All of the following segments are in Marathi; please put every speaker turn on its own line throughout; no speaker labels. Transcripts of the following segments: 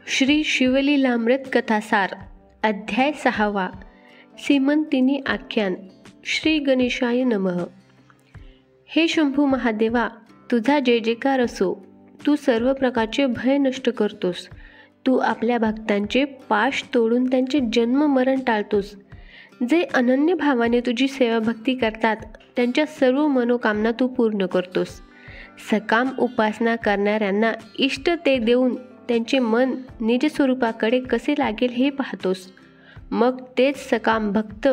श्री शिवलीलामृत कथासार अध्याय 6 सीमंतिनी आख्यान. श्री गणेशाय नमः. हे शंभू महादेवा, तुझा जय जयकार असो. तू सर्व प्रकारचे भय नष्ट करतोस. तू आपल्या भक्तांचे पाश तोडून त्यांचे जन्म मरण टाळतोस. जे अनन्य भावाने तुझी सेवा भक्ती करतात त्यांच्या सर्व मनोकामना तू पूर्ण करतोस. सकाम उपासना करणाऱ्यांना इष्ट ते देऊन त्यांचे मन निज स्वरूपाकडे कसे लागेल हे पाहतोस. मग तेच सकाम भक्त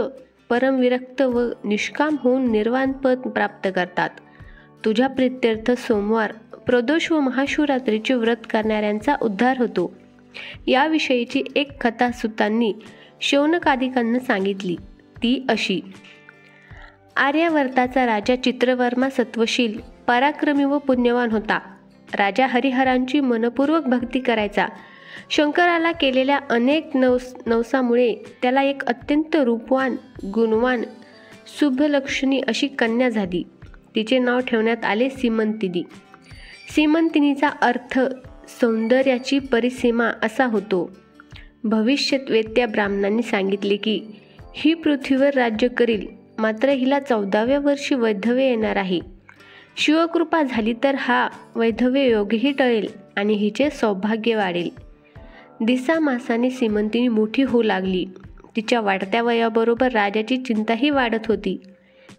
परमविरक्त व निष्काम होऊन निर्वाण पद प्राप्त करतात. तुझ्या प्रित्यर्थ सोमवार, प्रदोष व महाशिवरात्रीचे व्रत करणाऱ्यांचा उद्धार होतो. याविषयीची एक कथा सुतांनी शौनकादिकांना सांगितली. ती अशी. आर्यावर्ताचा राजा चित्रवर्मा सत्वशील, पराक्रमी व पुण्यवान होता. राजा हरिहरांची मनपूर्वक भक्ती करायचा. शंकराला केलेल्या अनेक नवसामुळे त्याला एक अत्यंत रूपवान, गुणवान, शुभलक्षणी अशी कन्या झाली. तिचे नाव ठेवण्यात आले सीमंतिनी. सीमंतिनीचा अर्थ सौंदर्याची परिसीमा असा होतो. भविष्यवेत्या ब्राह्मणांनी सांगितले की ही पृथ्वीवर राज्य करील, मात्र हिला 14व्या वर्षी वैधव्य येणार आहे. शिवकृपा झाली तर हा वैधव्य योगही टळेल आणि हिचे सौभाग्य वाढेल. दिसामासाने सीमंतिनी मोठी होऊ लागली. तिच्या वाढत्या वयाबरोबर राजाची चिंताही वाढत होती.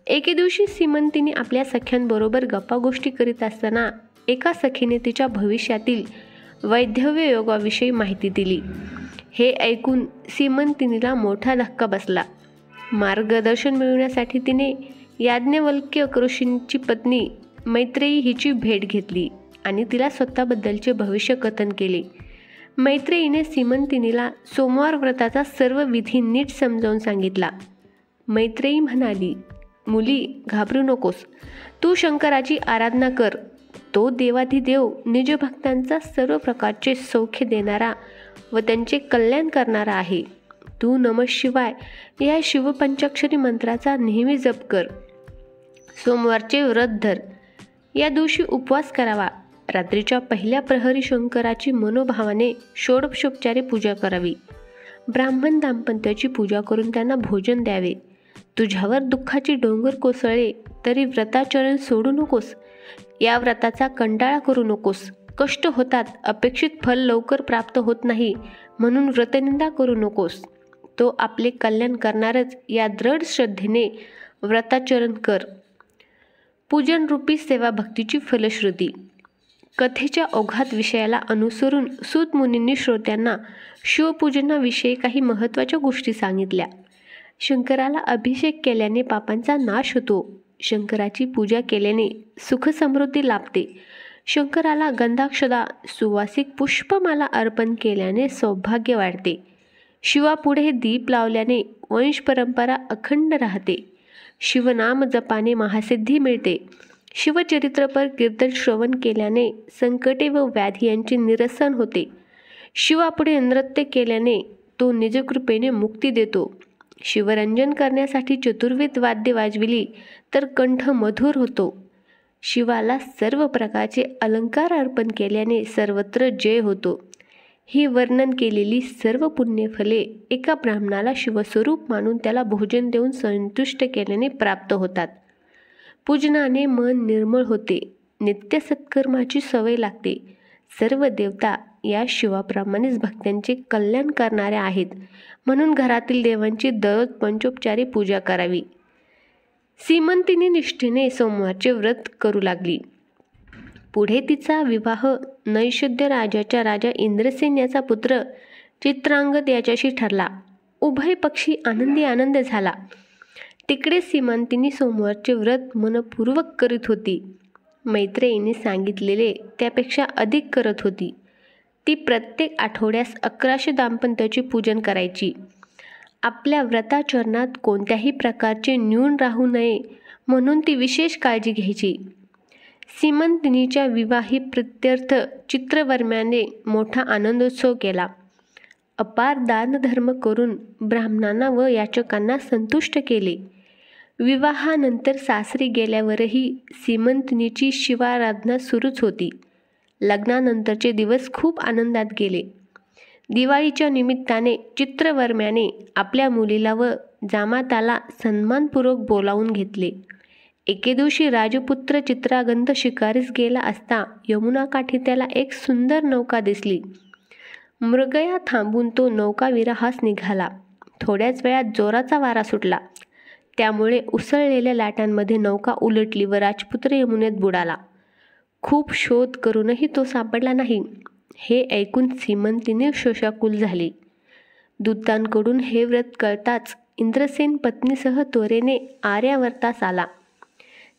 एके दिवशी सीमंतिनी आपल्या सख्यांबरोबर गप्पागोष्टी करीत असताना एका सखीने तिच्या भविष्यातील वैधव्य योगाविषयी माहिती दिली. हे ऐकून सीमंतिनीला मोठा धक्का बसला. मार्गदर्शन मिळवण्यासाठी तिने याज्ञवल्क्य ऋषींची पत्नी मैत्रेयी हिची भेट घेतली आणि तिला स्वतःबद्दलचे भविष्य कथन केले. मैत्रेयीने सीमंतिनीला सोमवार व्रताचा सर्व विधी नीट समजावून सांगितला. मैत्रेयी म्हणाली, मुली, घाबरू नकोस. तू शंकराची आराधना कर. तो देवाधिदेव निजभक्तांचा सर्व प्रकारचे सौख्य देणारा व त्यांचे कल्याण करणारा आहे. तू नमः शिवाय या शिवपंचाक्षरी मंत्राचा नेहमी जप कर. सोमवारचे व्रत धर. या दिवशी उपवास करावा. रात्रीच्या पहिल्या प्रहरी शंकराची मनोभावाने षोडशोपचारे पूजा करावी. ब्राह्मण दाम्पत्याची पूजा करून त्यांना भोजन द्यावे. तुझ्यावर दुःखाची डोंगर कोसळले तरी व्रताचरण सोडू नकोस. या व्रताचा कंटाळा करू नकोस. कष्ट होतात, अपेक्षित फल लवकर प्राप्त होत नाही म्हणून व्रतनिंदा करू नकोस. तो आपले कल्याण करणारच या दृढ श्रद्धेने व्रताचरण कर. पूजनरूपी सेवा भक्तीची फलश्रुती. कथेच्या ओघात विषयाला अनुसरून सूत मुनींनी श्रोत्यांना शिवपूजनाविषयी काही महत्त्वाच्या गोष्टी सांगितल्या. शंकराला अभिषेक केल्याने पापांचा नाश होतो. शंकराची पूजा केल्याने सुखसमृद्धी लाभते. शंकराला गंधाक्षदा सुवासिक पुष्पमाला अर्पण केल्याने सौभाग्य वाढते. शिवापुढे दीप लावल्याने वंश परंपरा अखंड राहते. शिवनाम जपाने महासिद्धी मिळते. शिवचरित्रपर कीर्तन श्रवण केल्याने संकटे व व्याधी यांचे निरसन होते. शिवापुढे नृत्य केल्याने तो निजकृपेने मुक्ती देतो. शिवरंजन करण्यासाठी चतुर्वेद वाद्य वाजविली तर कंठ मधुर होतो. शिवाला सर्व प्रकारचे अलंकार अर्पण केल्याने सर्वत्र जय होतो. ही वर्णन केलेली सर्व पुण्यफले एका ब्राह्मणाला शिवस्वरूप मानून त्याला भोजन देऊन संतुष्ट केल्याने प्राप्त होतात. पूजनाने मन निर्मळ होते. नित्य सत्कर्माची सवय लागते. सर्व देवता या शिवाप्रमाणेच भक्तांचे कल्याण करणाऱ्या आहेत म्हणून घरातील देवांची दररोज पंचोपचारी पूजा करावी. सीमंतिनी निष्ठेने सोमवारचे व्रत करू लागली. पुढे तिचा विवाह नैषद्य राजाच्या राजा इंद्रसेन याचा पुत्र चित्रांगद याच्याशी ठरला. उभय पक्षी आनंद झाला. तिकडे सीमंतिनी सोमवारचे व्रत मनपूर्वक करीत होती. मैत्रेयीने सांगितलेले त्यापेक्षा अधिक करत होती. ती प्रत्येक आठवड्यास 1100 दाम्पत्याचे पूजन करायची. आपल्या व्रताचरणात कोणत्याही प्रकारचे न्यून राहू नये म्हणून ती विशेष काळजी घ्यायची. सीमंतिनीच्या विवाही प्रित्यर्थ चित्रवर्म्याने मोठा आनंदोत्सव केला. अपार दानधर्म करून ब्राह्मणांना व याचकांना संतुष्ट केले. विवाहानंतर सासरी गेल्यावरही सीमंतिनीची शिवाराधना सुरूच होती. लग्नानंतरचे दिवस खूप आनंदात गेले. दिवाळीच्या निमित्ताने चित्रवर्म्याने आपल्या मुलीला व जामाताला सन्मानपूर्वक बोलावून घेतले. एके दिवशी राजपुत्र चित्रागंध शिकारीस गेला असता यमुनाकाठी त्याला एक सुंदर नौका दिसली. मृगया थांबून तो नौकाविरहास निघाला. थोड्याच वेळात जोराचा वारा सुटला. त्यामुळे उसळलेल्या लाटांमध्ये नौका उलटली व राजपुत्र यमुनेत बुडाला. खूप शोध करूनही तो सापडला नाही. हे ऐकून सीमंतीने शोषाकुल झाली. दूतांकडून हे व्रत कळताच इंद्रसेन पत्नीसह त्वरेने आर्यावर्तास आला.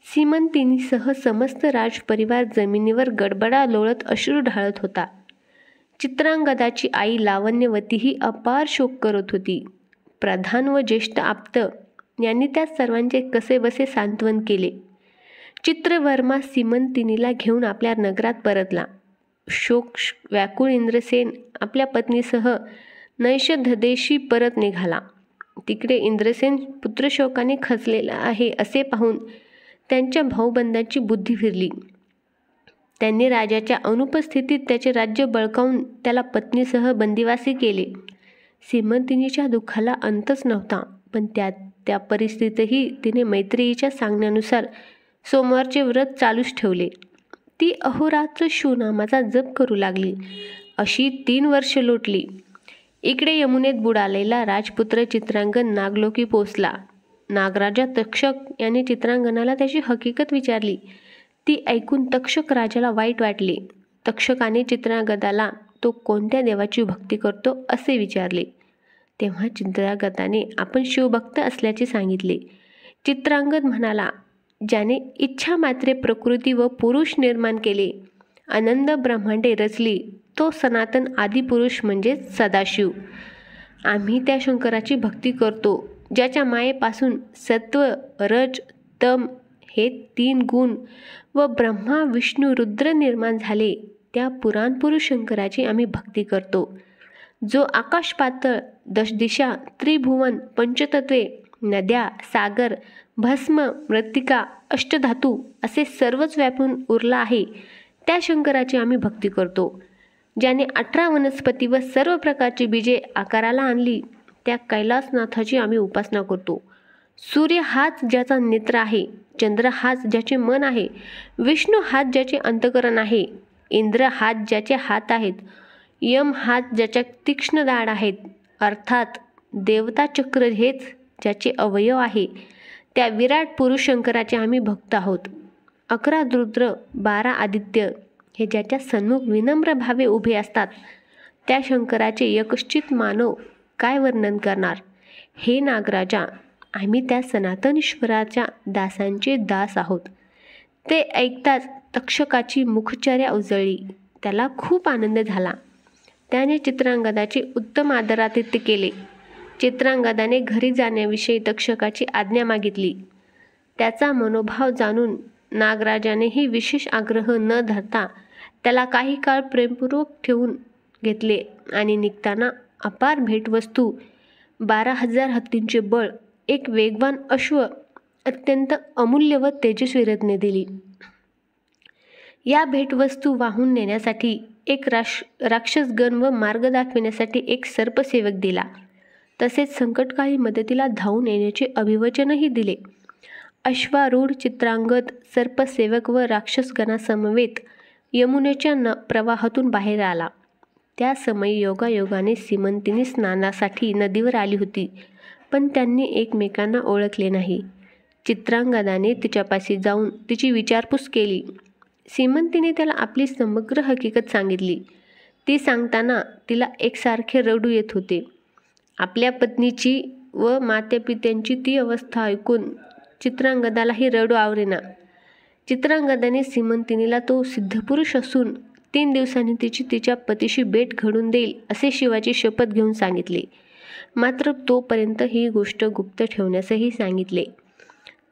सीमंतिनीसह समस्त राजपरिवार जमिनीवर गडबडा लोळत अश्रू ढाळत होता. चित्रांगदाची आई लावण्यवतीही अपार शोक करत होती. प्रधान व ज्येष्ठ आप्त यांनी त्या सर्वांचे कसेबसे सांत्वन केले. चित्रवर्मा सीमंतिनीला घेऊन आपल्या नगरात परतला. शोक व्याकुळ इंद्रसेन आपल्या पत्नीसह नैषधदेशी परत निघाला. तिकडे इंद्रसेन पुत्रशोकाने खचलेला आहे असे पाहून त्यांच्या भाऊबंदांची बुद्धी फिरली. त्यांनी राजाच्या अनुपस्थितीत त्याचे राज्य बळकावून त्याला पत्नीसह बंदिवासी केले. सीमंतिनीच्या दुःखाला अंतच नव्हता, पण त्या परिस्थितीतही तिने मैत्रेयीच्या सांगण्यानुसार सोमवारचे व्रत चालूच ठेवले. ती अहोरात्र शिवनामाचा जप करू लागली. अशी 3 वर्ष लोटली. इकडे यमुनेत बुडालेला राजपुत्र चित्रांगद नागलोकी पोचला. नागराजा तक्षक यांनी चित्रांगनाला त्याची हकीकत विचारली. ती ऐकून तक्षक राजाला वाईट वाटले. तक्षकाने चित्रांगदाला तो कोणत्या देवाची भक्ती करतो असे विचारले. तेव्हा चित्रांगदाने आपण शिवभक्त असल्याचे सांगितले. चित्रांगद म्हणाला, ज्याने इच्छा मात्रे प्रकृती व पुरुष निर्माण केले, अनंत ब्रह्मांडे रचली, तो सनातन आदिपुरुष म्हणजेच सदाशिव. आम्ही त्या शंकराची भक्ती करतो, ज्याच्या मायेपासून सत्व रज तम हे 3 गुण व ब्रह्मा विष्णू रुद्र निर्माण झाले. त्या पुराणपुरुष शंकराची आम्ही भक्ती करतो, जो आकाश पातळ, दशदिशा, त्रिभुवन, पंचतत्वे, नद्या, सागर, भस्म, मृत्तिका, अष्टधातू असे सर्वच व्यापून उरला आहे. त्या शंकराची आम्ही भक्ती करतो. ज्याने 18 वनस्पती व सर्व प्रकारची बीजे आकाराला आणली, त्या कैलासनाथाची आम्ही उपासना करतो. सूर्य हाच ज्याचा नेत्र आहे, चंद्र हाच ज्याचे मन आहे, विष्णू हाच ज्याचे अंतकरण आहे, इंद्र हाच ज्याचे हात आहेत, यम हाच ज्याच्या तीक्ष्ण दाढ आहेत, अर्थात देवता चक्र हेच ज्याचे अवयव आहे. त्या विराट पुरुष शंकराचे आम्ही भक्त आहोत. 11 रुद्र, 12 आदित्य हे ज्याच्या सन्मुख विनम्र भावे उभे असतात, त्या शंकराचे यकश्चित मानव काय वर्णन करणार. हे नागराजा, आम्ही त्या सनातन ईश्वराच्या दासांचे दास आहोत. ते ऐकताच तक्षकाची मुखचर्या उजळली. त्याला खूप आनंद झाला. त्याने चित्रांगदाचे उत्तम आदरातिथ्य केले. चित्रांगदाने घरी जाण्याविषयी तक्षकाची आज्ञा मागितली. त्याचा मनोभाव जाणून नागराजानेही विशेष आग्रह न धरता त्याला काही काळ प्रेमपूर्वक ठेवून घेतले आणि निघताना अपार भेटवस्तू, 12,000 हत्तींचे बळ, एक वेगवान अश्व, अत्यंत अमूल्य व तेजस्वी रत्ने दिली. या भेटवस्तू वाहून नेण्यासाठी एक राक्षसगण व मार्ग दाखविण्यासाठी एक सर्पसेवक दिला. तसेच संकटकाळी मदतीला धावून येण्याचे अभिवचनही दिले. अश्वारूढ चित्रांगद सर्पसेवक व राक्षसगणासमवेत यमुनेच्या प्रवाहातून बाहेर आला. त्या समयी योगायोगाने सीमंतिनी स्नानासाठी नदीवर आली होती, पण त्यांनी एकमेकांना ओळखले नाही. चित्रांगदाने तिच्यापाशी जाऊन तिची विचारपूस केली. सीमंतीने त्याला आपली समग्र हकीकत सांगितली. ती सांगताना तिला एकसारखे रडू येत होते. आपल्या पत्नीची व मातेपित्यांची ती अवस्था ऐकून चित्रांगदालाही रडू आवरेना. चित्रांगदाने सीमंतिनीला तो सिद्धपुरुष असून 3 दिवसांनी तिच्या पतीशी भेट घडून देईल असे शिवाची शपथ घेऊन सांगितले. मात्र तोपर्यंत ही गोष्ट गुप्त ठेवण्यासही सांगितले.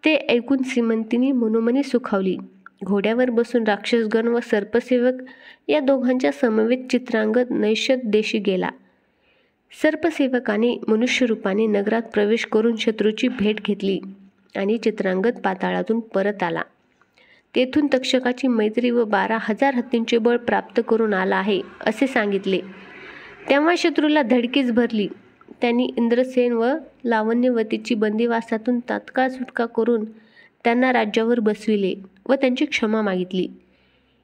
ते ऐकून सीमंतिनी मनोमनी सुखावली. घोड्यावर बसून राक्षसगण व सर्पसेवक या दोघांच्या समवेत चित्रांगद नैषध देशी गेला. सर्पसेवकाने मनुष्यरूपाने नगरात प्रवेश करून शत्रूची भेट घेतली आणि चित्रांगद पाताळातून परत आला. तेथून तक्षकाची मैत्री व 12,000 हत्तींचे बळ प्राप्त करून आला आहे असे सांगितले. तेव्हा शत्रूला धडकीच भरली. त्यांनी इंद्रसेन व लावण्यवतीची बंदिवासातून तात्काळ सुटका करून त्यांना राज्यावर बसविले व त्यांची क्षमा मागितली.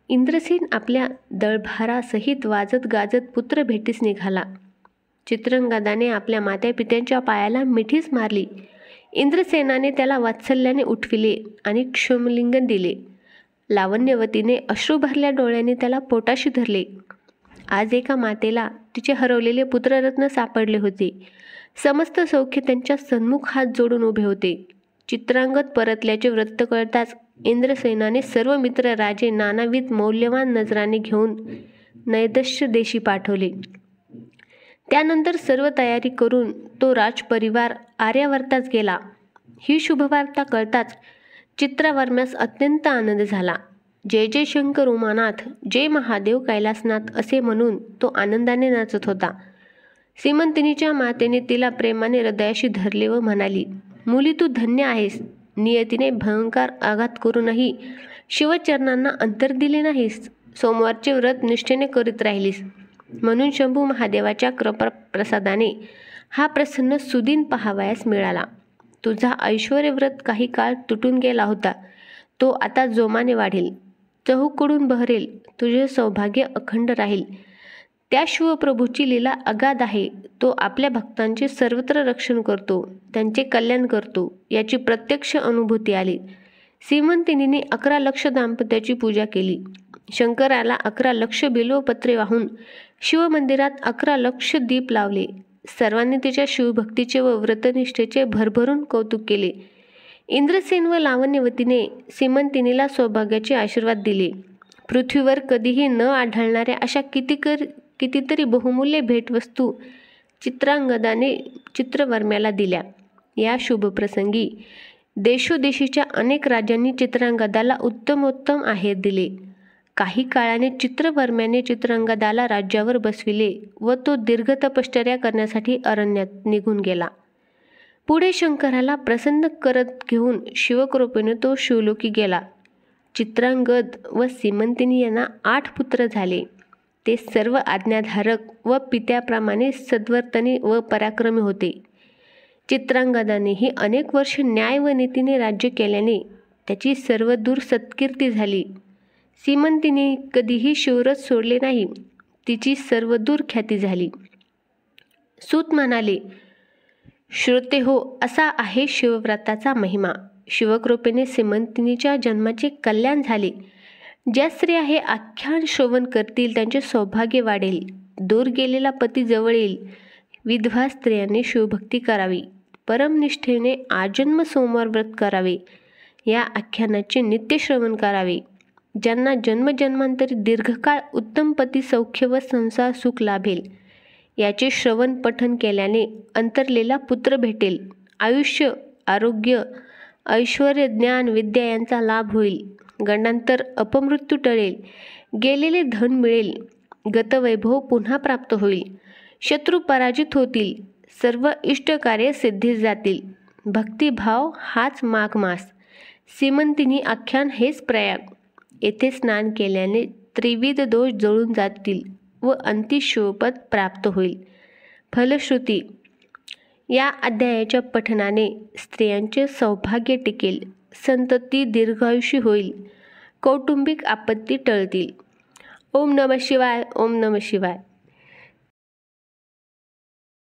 इंद्रसेन आपल्या दळभारासहित वाजत गाजत पुत्र भेटीस निघाला. चित्रंगदाने आपल्या मातापित्यांच्या पायाला मिठीच मारली. इंद्रसेनाने त्याला वात्सल्याने उठविले आणि क्षमलिंगन दिले. लावण्यवतीने अश्रू भरल्या डोळ्यांनी त्याला पोटाशी धरले. आज एका मातेला तिचे हरवलेले पुत्ररत्न सापडले होते. समस्त सौख्य त्यांच्या सन्मुख हात जोडून उभे होते. चित्रांगद परतल्याचे वृत्त कळताच इंद्रसेनाने सर्व मित्र राजे नानाविध मौल्यवान नजराने घेऊन नैदस्य देशी पाठवले. त्यानंतर सर्व तयारी करून तो राजपरिवार आर्यावर्तास गेला. ही शुभवार्ता कळताच चित्रवर्म्यास अत्यंत आनंद झाला. जय जय शंकर उमानाथ, जय महादेव कैलासनाथ असे म्हणून तो आनंदाने नाचत होता. सीमंतिनीच्या मातेने तिला प्रेमाने हृदयाशी धरले व म्हणाली, मुली तू धन्य आहेस. नियतीने भयंकर आघात करूनही शिवचरणांना अंतर दिले नाहीस. सोमवारचे व्रत निष्ठेने करीत राहिलीस म्हणून शंभू महादेवाच्या कृपाप्रसादाने हा प्रसन्न सुदिन पाहावयास मिळाला. तुझा ऐश्वर्यव्रत काही काळ तुटून गेला होता, तो आता जोमाने वाढेल, चहूकडून बहरेल. तुझे सौभाग्य अखंड राहील. त्या शिवप्रभूची लीला अगाध आहे. तो आपल्या भक्तांचे सर्वत्र रक्षण करतो, त्यांचे कल्याण करतो याची प्रत्यक्ष अनुभूती आली. सीमंतिनीने 11 लक्ष दाम्पत्याची पूजा केली. शंकराला 11 लक्ष बिल्वपत्रे वाहून शिवमंदिरात 11 लक्ष दीप लावले. सर्वांनी तिच्या शिवभक्तीचे व व्रतनिष्ठेचे भरभरून कौतुक केले. इंद्रसेन व लावण्यवतीने सीमंतिनीला सौभाग्याचे आशीर्वाद दिले. पृथ्वीवर कधीही न आढळणाऱ्या अशा कितीतरी बहुमूल्य भेटवस्तू चित्रांगदाने चित्रवर्म्याला दिल्या. या शुभप्रसंगी देशोदेशीच्या अनेक राजांनी चित्रांगदाला उत्तमोत्तम आहेर दिले. काही काळाने चित्रवर्म्याने चित्रांगदाला राज्यावर बसविले व तो दीर्घ तपश्चर्या करण्यासाठी अरण्यात निघून गेला. पुढे शंकराला प्रसन्न करत घेऊन शिवकृपेने तो शिवलोकी गेला. चित्रांगद व सीमंतिनी यांना 8 पुत्र झाले. ते सर्व आज्ञाधारक व पित्याप्रमाणे सद्वर्तनी व पराक्रमी होते. चित्रांगदानेही अनेक वर्ष न्याय व नीतीने राज्य केल्याने त्याची सर्वदूर सत्कीर्ती झाली. सीमंतिनी कधीही शिवव्रत सोडले नाही, तिची सर्वदूर ख्याती झाली. सूत म्हणाले, श्रोते हो, असा आहे शिवव्रताचा महिमा. शिवकृपेने सीमंतिनीच्या जन्माचे कल्याण झाले. ज्या स्त्रिया हे आख्यान श्रवण करतील त्यांचे सौभाग्य वाढेल, दूर गेलेला पती जवळ येईल. विधवा स्त्रियांनी शिवभक्ती करावी, परमनिष्ठेने आजन्म सोमवार व्रत करावे, या आख्यानाचे नित्य श्रवण करावे. ज्यांना जन्मजन्मांतरी दीर्घकाळ उत्तम पती सौख्य व संसार सुख लाभेल, याचे श्रवण पठन केल्याने अंतरलेला पुत्र भेटेल. आयुष्य, आरोग्य, ऐश्वर्य, ज्ञान, विद्या यांचा लाभ होईल. गंडांतर अपमृत्यू टळेल. गेलेले धन मिळेल. गतवैभव पुन्हा प्राप्त होईल. शत्रू पराजित होतील. सर्व इष्टकार्य सिद्धीस जातील. भक्तिभाव हाच माघ मास. सीमंतिनी आख्यान हेच प्रयाग. येथे स्नान केल्याने त्रिविध दोष जळून जातील व अंती शिवपद प्राप्त होईल. फलश्रुती, या अध्यायाच्या पठनाने स्त्रियांचे सौभाग्य टिकेल, संतती दीर्घायुषी होईल, कौटुंबिक आपत्ती टळतील. ओम नमः शिवाय. ओम नमः शिवाय.